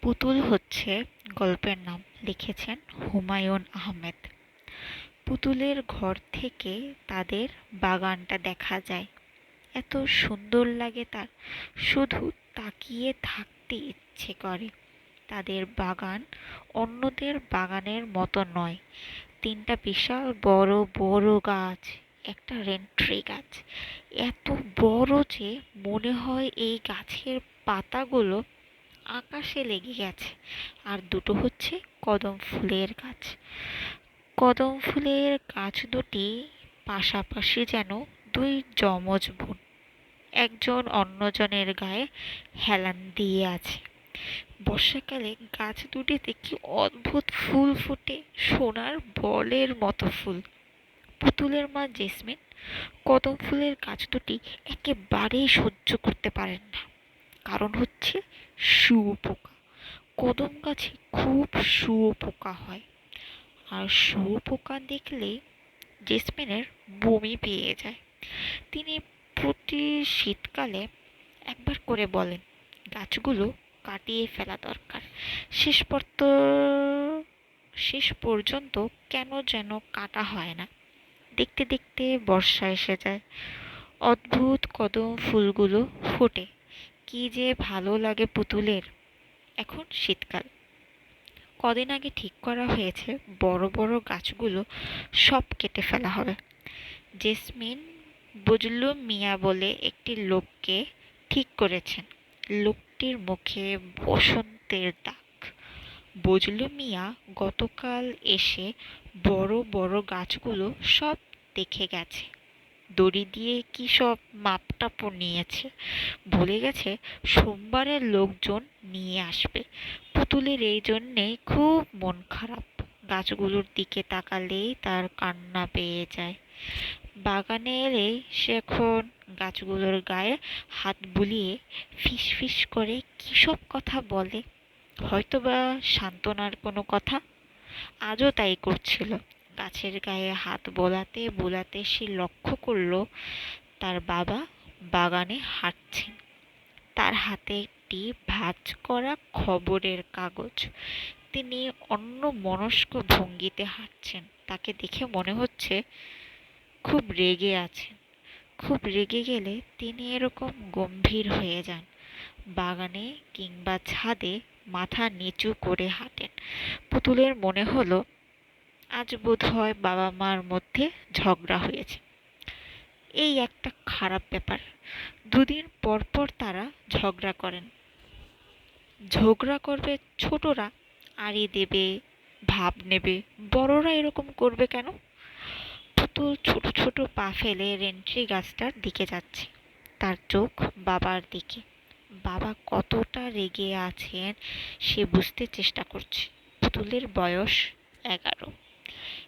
পুতুল হচ্ছে গল্পের নাম, লিখেছেন হুমায়ূন আহমেদ। পুতুলের ঘর থেকে তাদের বাগানটা দেখা যায়। এত সুন্দর লাগে তার, শুধু তাকিয়ে থাকতে ইচ্ছে করে। তাদের বাগান অন্যদের বাগানের মতো নয়। তিনটা বিশাল বড় বড় গাছ, একটা রেন্ট্রি গাছ, এত বড় যে মনে হয় এই গাছের পাতাগুলো আকাশে লেগে গেছে। আর দুটো হচ্ছে কদম ফুলের গাছ। কদম ফুলের গাছ দুটি পাশাপাশি যেন দুই যমজ বোন, একজন অন্যজনের গায়ে হেলান দিয়ে আছে। বর্ষাকালে গাছ দুটিতে কি অদ্ভুত ফুল ফোটে, সোনার বলের মতো ফুল। পুতুলের মা জেসমিন কদম ফুলের গাছ দুটি একেবারেই সহ্য করতে পারেন না। কারণ হচ্ছে শুঁয়োপোকা। কদম গাছে খুব শুঁয়োপোকা হয়, আর শুঁয়োপোকা দেখলেই জেসমিনের বমি পেয়ে যায়। তিনি প্রতি শীতকালে একবার করে বলেন, গাছগুলো কাটিয়ে ফেলা দরকার। শেষ পর্ত শেষ পর্যন্ত কেন যেন কাটা হয় না। দেখতে দেখতে বর্ষা এসে যায়, অদ্ভুত কদম ফুলগুলো ফোটে। কি যে ভালো লাগে পুতুলের। এখন শীতকাল। কদিন আগে ঠিক করা হয়েছে বড় বড় গাছগুলো সব কেটে ফেলা হবে। জেসমিন বজলু মিয়া বলে একটি লোককে ঠিক করেছেন। লোকটির মুখে বসন্তের দাগ। বজলু মিয়া গতকাল এসে বড় বড় গাছগুলো সব দেখে গেছে। দড়ি দিয়ে কি সব মাপটাপও নিয়েছে। বলে গেছে সোমবারের লোকজন নিয়ে আসবে। পুতুলের এই জন্যেই খুব মন খারাপ। গাছগুলোর দিকে তাকালেই তার কান্না পেয়ে যায়। বাগানে এলেই সে এখন গাছগুলোর গায়ে হাত বুলিয়ে ফিস ফিস করে কী সব কথা বলে। হয়তোবা সান্ত্বনার কোনো কথা। আজও তাই করছিল। গাছের গায়ে হাত বোলাতে বোলাতে সে লক্ষ্য করল তার বাবা বাগানে হাঁটছেন। তার হাতে একটি ভাঁজ করা খবরের কাগজ। তিনি অন্যমনস্ক ভঙ্গিতে হাঁটছেন। তাকে দেখে মনে হচ্ছে খুব রেগে আছেন। খুব রেগে গেলে তিনি এরকম গম্ভীর হয়ে যান। বাগানে কিংবা ছাদে মাথা নিচু করে হাঁটেন। পুতুলের মনে হলো আজ বোধহয় বাবা মার মধ্যে ঝগড়া হয়েছে। এই একটা খারাপ ব্যাপার। দুদিন পর পর তারা ঝগড়া করেন। ঝগড়া করবে ছোটরা, আড়ি দেবে, ভাব নেবে। বড়রা এরকম করবে কেন? পুতুল ছোট ছোট পা ফেলে রেন্ট্রি গাছটার দিকে যাচ্ছে। তার চোখ বাবার দিকে। বাবা কতটা রেগে আছেন সে বুঝতে চেষ্টা করছে। পুতুলের বয়স 11।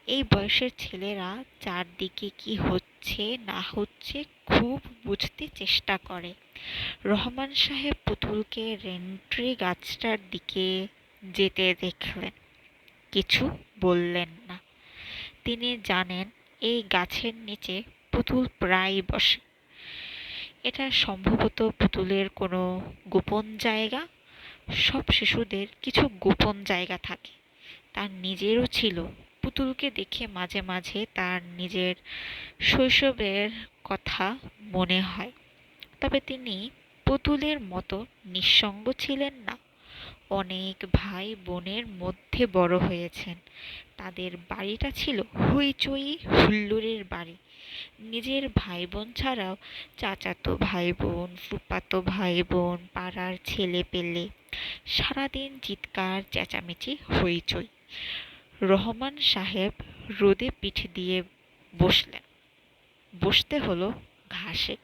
এই বয়সের ছেলেরা চারদিকে কি হচ্ছে না হচ্ছে খুব বুঝতে চেষ্টা করে। রহমান সাহেব পুতুলকে রেন্ট্রি গাছটার দিকে যেতে দেখলেন, কিছু বললেন না। তিনি জানেন এই গাছের নিচে পুতুল প্রায়ই বসে। এটা সম্ভবত পুতুলের কোনো গোপন জায়গা। সব শিশুদের কিছু গোপন জায়গা থাকে। তার নিজেরও ছিল। পুতুলকে দেখে মাঝে মাঝে তার নিজের শৈশবের কথা মনে হয়। তবে তিনি পুতুলের মতো নিঃসঙ্গ ছিলেন না। অনেক ভাই বোনের মধ্যে বড় হয়েছেন। তাদের বাড়িটা ছিল হইচই হুল্লোড়ের বাড়ি। নিজের ভাই বোন ছাড়াও চাচাতো ভাই বোন, ফুফাতো ভাই বোন, পাড়ার ছেলে পেলে, সারাদিন চিৎকার চেঁচামেচি হইচই। রহমান সাহেব রোদে পিঠ দিয়ে বসলেন। বসতে হলো ঘাসে।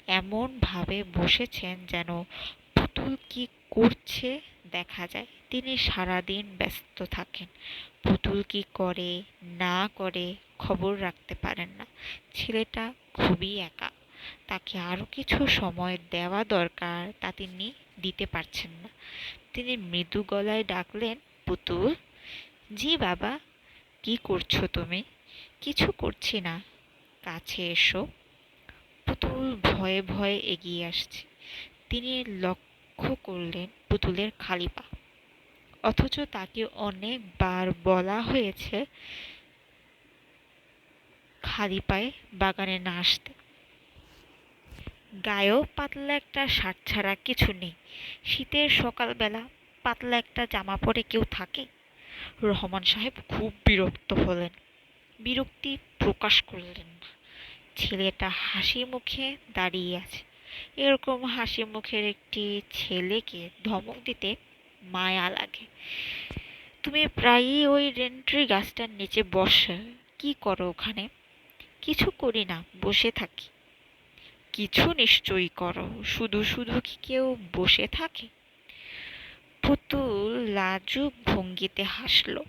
এমন ভাবে বসেছেন যেন পুতুল কি করছে দেখা যায়। তিনি সারাদিন ব্যস্ত থাকেন। পুতুল কি করে না করে খবর রাখতে পারেন না। ছেলেটা খুবই একা। তাকে আরো কিছু সময় দেওয়া দরকার, তা তিনি দিতে পারছেন না। তিনি মৃদু গলায় ডাকলেন, পুতুল। জি বাবা। কি করছো তুমি? কিছু করছি না। কাছে এসো। পুতুল ভয়ে ভয়ে এগিয়ে আসছে। তিনি লক্ষ্য করলেন পুতুলের খালি পা। অথচ তাকে অনেকবার বলা হয়েছে খালি পায়ে বাগানে না আসতে। গায়েও পাতলা একটা শার্ট ছাড়া কিছু নেই। শীতের সকালবেলা পাতলা একটা জামা পরে কেউ থাকে? রহমান সাহেব খুব বিরক্ত হলেন। বিরক্তি প্রকাশ করলেন না। ছেলেটা হাসি মুখে দাঁড়িয়ে আছে। এরকম হাসি মুখের একটি ছেলেকে ধমক দিতে মায়া লাগে। তুমি প্রায়ই ওই রেন্ট্রি গাছটার নিচে বসে কি করো ওখানে? কিছু করি না, বসে থাকি। কিছু নিশ্চয়ই করো, শুধু শুধু কি কেউ বসে থাকে? পুতুল লাজুক ভঙ্গিতে হাসলো।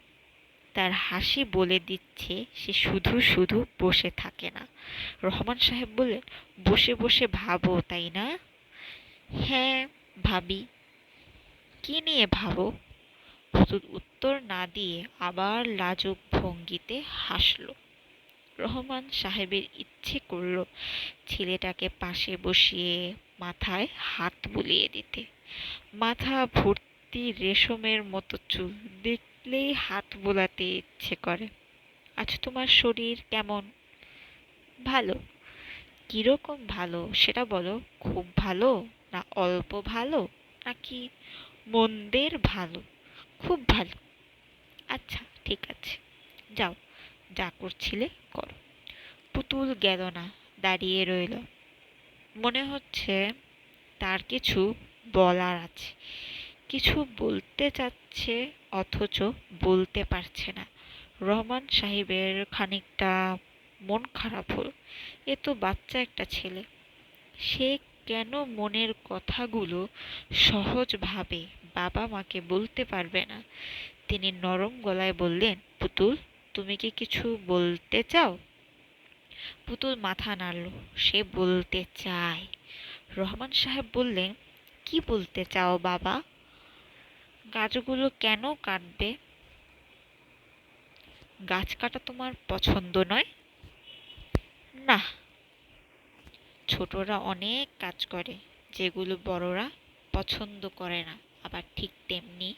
তার হাসি বলে দিচ্ছে সে শুধু শুধু বসে থাকে না। রহমান সাহেব বললেন, বসে বসে ভাবো, তাই না? হ্যাঁ, ভাবি। কি নিয়ে ভাবো? পুতুল উত্তর না দিয়ে আবার লাজুক ভঙ্গিতে হাসলো। রহমান সাহেবের ইচ্ছে করল ছেলেটাকে পাশে বসিয়ে মাথায় হাত বুলিয়ে দিতে। মাথা ভর্তি রেশমের মতো চুল, দেখলেই হাত বোলাতে ইচ্ছে করে। আচ্ছা, তোমার শরীর কেমন? ভালো। কিরকম ভালো সেটা বলো। খুব ভালো, না অল্প ভালো, নাকি মন্দের ভালো? খুব ভালো। আচ্ছা, ঠিক আছে, যাও, যা করছিলে করো। পুতুল গেল না, দাঁড়িয়ে রইল। মনে হচ্ছে তার কিছু বলার আছে, কিছু বলতে চাচ্ছে, অথচ বলতে পারছে না। রহমান সাহেবের খানিকটা মন খারাপ হল। এ তো বাচ্চা একটা ছেলে, সে কেন মনের কথাগুলো সহজভাবে বাবা মাকে বলতে পারবে না? তিনি নরম গলায় বললেন, পুতুল, তুমি কি কিছু বলতে চাও? পুতুল মাথা নাড়ল। সে বলতে চায়। রহমান সাহেব বললেন, কি বলতে চাও বাবা? গাছগুলো কেন কাটবে? গাছ কাটা তোমার পছন্দ নয়? না। ছোটরা অনেক কাজ করে যেগুলো বড়রা পছন্দ করে না। আবার ঠিক তেমনি